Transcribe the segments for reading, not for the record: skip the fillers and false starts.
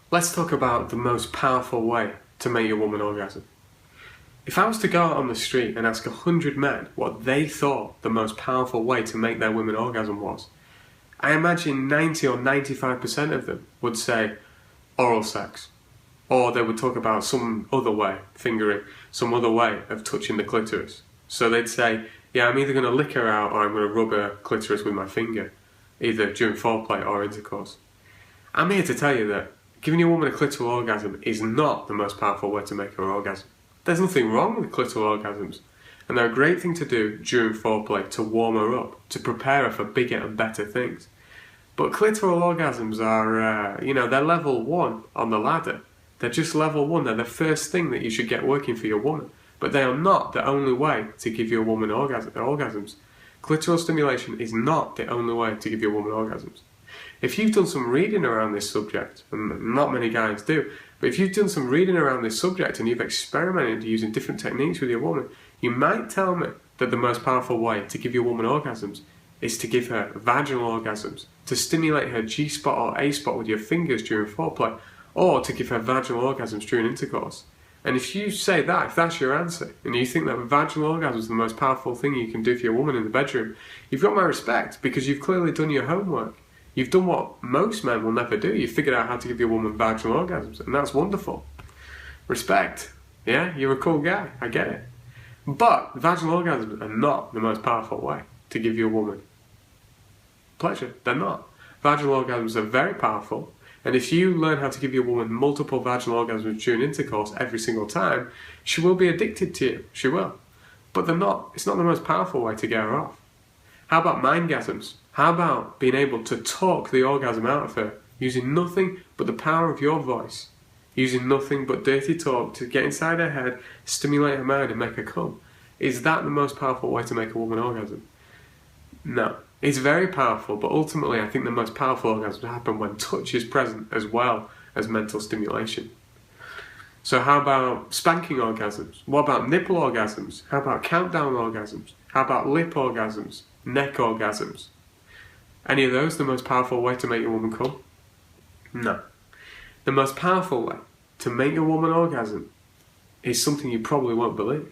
Let's talk about the most powerful way to make your woman orgasm. If I was to go out on the street and ask 100 men what they thought the most powerful way to make their women orgasm was, I imagine 90 or 95% of them would say oral sex. Or they would talk about some other way, fingering, some other way of touching the clitoris. So they'd say, yeah, I'm either going to lick her out or I'm going to rub her clitoris with my finger, either during foreplay or intercourse. I'm here to tell you that giving your woman a clitoral orgasm is not the most powerful way to make her orgasm. There's nothing wrong with clitoral orgasms, and they're a great thing to do during foreplay to warm her up, to prepare her for bigger and better things. But clitoral orgasms are, they're level 1 on the ladder. They're just level 1, they're the first thing that you should get working for your woman. But they are not the only way to give your woman orgasms. Clitoral stimulation is not the only way to give your woman orgasms. If you've done some reading around this subject, and not many guys do, but if you've done some reading around this subject and you've experimented using different techniques with your woman, you might tell me that the most powerful way to give your woman orgasms is to give her vaginal orgasms, to stimulate her G-spot or A-spot with your fingers during foreplay, or to give her vaginal orgasms during intercourse. And if you say that, if that's your answer, and you think that vaginal orgasm is the most powerful thing you can do for your woman in the bedroom, you've got my respect, because you've clearly done your homework. You've done what most men will never do. You've figured out how to give your woman vaginal orgasms, and that's wonderful. Respect. Yeah, you're a cool guy. I get it. But vaginal orgasms are not the most powerful way to give your woman pleasure. They're not. Vaginal orgasms are very powerful, and if you learn how to give your woman multiple vaginal orgasms during intercourse every single time, she will be addicted to you. She will. But they're not. It's not the most powerful way to get her off. How about mindgasms? How about being able to talk the orgasm out of her, using nothing but the power of your voice, using nothing but dirty talk to get inside her head, stimulate her mind and make her come? Is that the most powerful way to make a woman orgasm? No. It's very powerful, but ultimately I think the most powerful orgasms happen when touch is present as well as mental stimulation. So how about spanking orgasms? What about nipple orgasms? How about countdown orgasms? How about lip orgasms? Neck orgasms? Any of those the most powerful way to make your woman come? No. The most powerful way to make your woman orgasm is something you probably won't believe.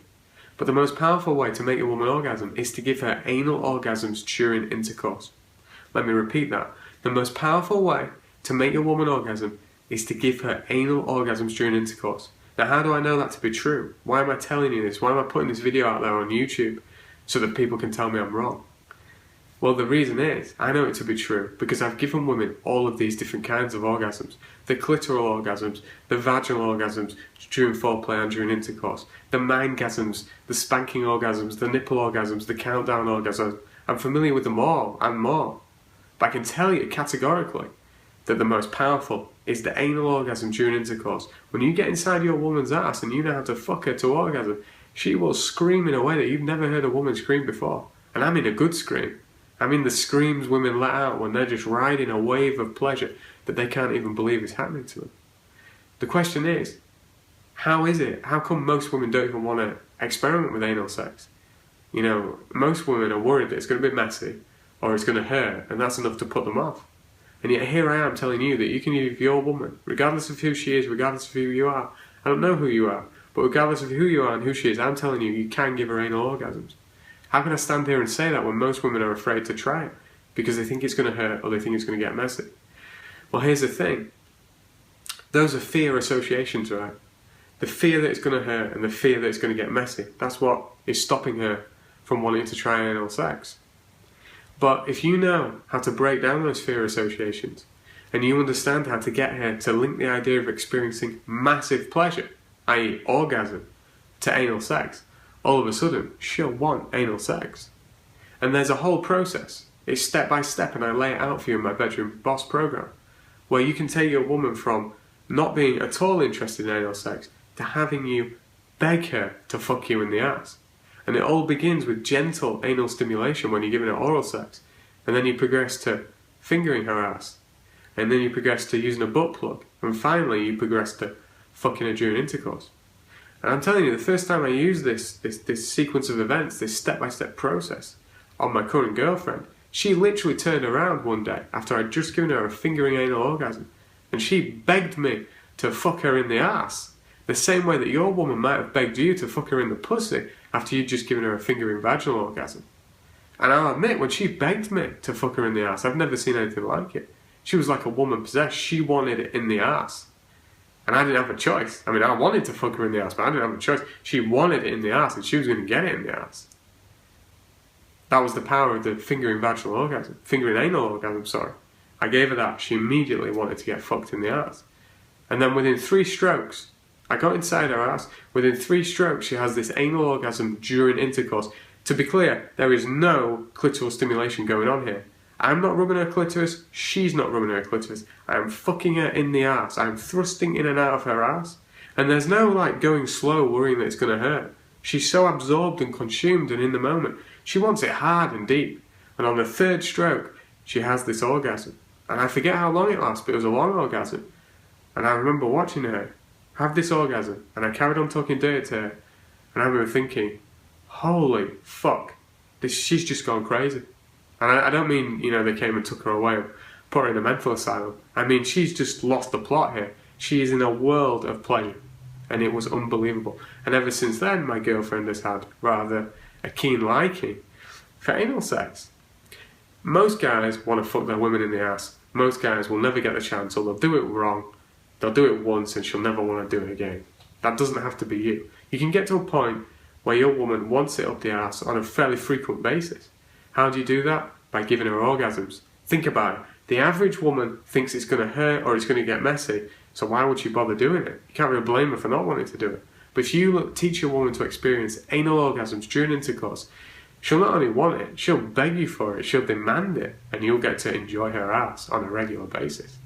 But the most powerful way to make your woman orgasm is to give her anal orgasms during intercourse. Let me repeat that. The most powerful way to make your woman orgasm is to give her anal orgasms during intercourse. Now, how do I know that to be true? Why am I telling you this? Why am I putting this video out there on YouTube so that people can tell me I'm wrong? Well, the reason is, I know it to be true because I've given women all of these different kinds of orgasms. The clitoral orgasms, the vaginal orgasms during foreplay and during intercourse, the mindgasms, the spanking orgasms, the nipple orgasms, the countdown orgasms. I'm familiar with them all and more. But I can tell you categorically that the most powerful is the anal orgasm during intercourse. When you get inside your woman's ass and you know how to fuck her to orgasm, she will scream in a way that you've never heard a woman scream before. And I mean a good scream. I mean the screams women let out when they're just riding a wave of pleasure that they can't even believe is happening to them. The question is, how is it? How come most women don't even want to experiment with anal sex? You know, most women are worried that it's going to be messy or it's going to hurt, and that's enough to put them off. And yet here I am telling you that you can give your woman, regardless of who she is, regardless of who you are, I don't know who you are, but regardless of who you are and who she is, I'm telling you, you can give her anal orgasms. How can I stand here and say that when most women are afraid to try it because they think it's going to hurt or they think it's going to get messy? Well, here's the thing. Those are fear associations, right? The fear that it's going to hurt and the fear that it's going to get messy. That's what is stopping her from wanting to try anal sex. But if you know how to break down those fear associations and you understand how to get her to link the idea of experiencing massive pleasure, i.e. orgasm, to anal sex, all of a sudden, she'll want anal sex. And there's a whole process. It's step by step, and I lay it out for you in my Bedroom Boss program, where you can take your woman from not being at all interested in anal sex to having you beg her to fuck you in the ass. And it all begins with gentle anal stimulation when you're giving her oral sex. And then you progress to fingering her ass. And then you progress to using a butt plug. And finally, you progress to fucking her during intercourse. And I'm telling you, the first time I used this sequence of events, this step-by-step process on my current girlfriend, she literally turned around one day after I'd just given her a fingering anal orgasm. and she begged me to fuck her in the ass, the same way that your woman might have begged you to fuck her in the pussy after you'd just given her a fingering vaginal orgasm. And I'll admit, when she begged me to fuck her in the ass, I've never seen anything like it. She was like a woman possessed. She wanted it in the ass. And I didn't have a choice. I mean, I wanted to fuck her in the ass, but I didn't have a choice. She wanted it in the ass, and she was going to get it in the ass. That was the power of the fingering vaginal orgasm. Fingering anal orgasm, sorry. I gave her that. She immediately wanted to get fucked in the ass. And then within 3 strokes, I got inside her ass. Within 3 strokes, she has this anal orgasm during intercourse. To be clear, there is no clitoral stimulation going on here. I'm not rubbing her clitoris, she's not rubbing her clitoris. I am fucking her in the ass. I am thrusting in and out of her ass. And there's no like going slow worrying that it's going to hurt. She's so absorbed and consumed and in the moment. She wants it hard and deep. And on the 3rd stroke, she has this orgasm. And I forget how long it lasts, but it was a long orgasm. And I remember watching her have this orgasm, and I carried on talking dirty to her. And I remember thinking, holy fuck, she's just gone crazy. And I don't mean, you know, they came and took her away and put her in a mental asylum. I mean, she's just lost the plot here. She is in a world of pleasure. And it was unbelievable. And ever since then, my girlfriend has had rather a keen liking for anal sex. Most guys want to fuck their women in the ass. Most guys will never get the chance, or they'll do it wrong. They'll do it once and she'll never want to do it again. That doesn't have to be you. You can get to a point where your woman wants it up the ass on a fairly frequent basis. How do you do that? By giving her orgasms. Think about it. The average woman thinks it's going to hurt or it's going to get messy, so why would she bother doing it? You can't really blame her for not wanting to do it. But if you teach your woman to experience anal orgasms during intercourse, she'll not only want it, she'll beg you for it, she'll demand it, and you'll get to enjoy her ass on a regular basis.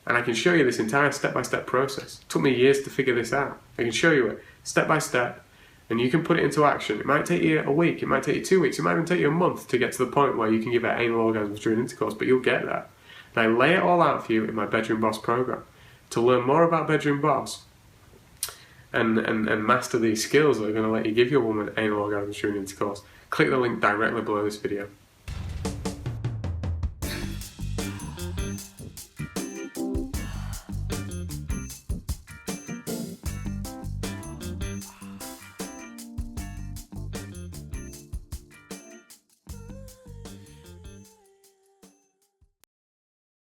And I can show you this entire step-by-step process. It took me years to figure this out. I can show you it step by step, and you can put it into action. It might take you a week, it might take you 2 weeks, it might even take you a month to get to the point where you can give her anal orgasms during intercourse, but you'll get there. And I lay it all out for you in my Bedroom Boss program. To learn more about Bedroom Boss and master these skills that are going to let you give your woman anal orgasms during intercourse, click the link directly below this video.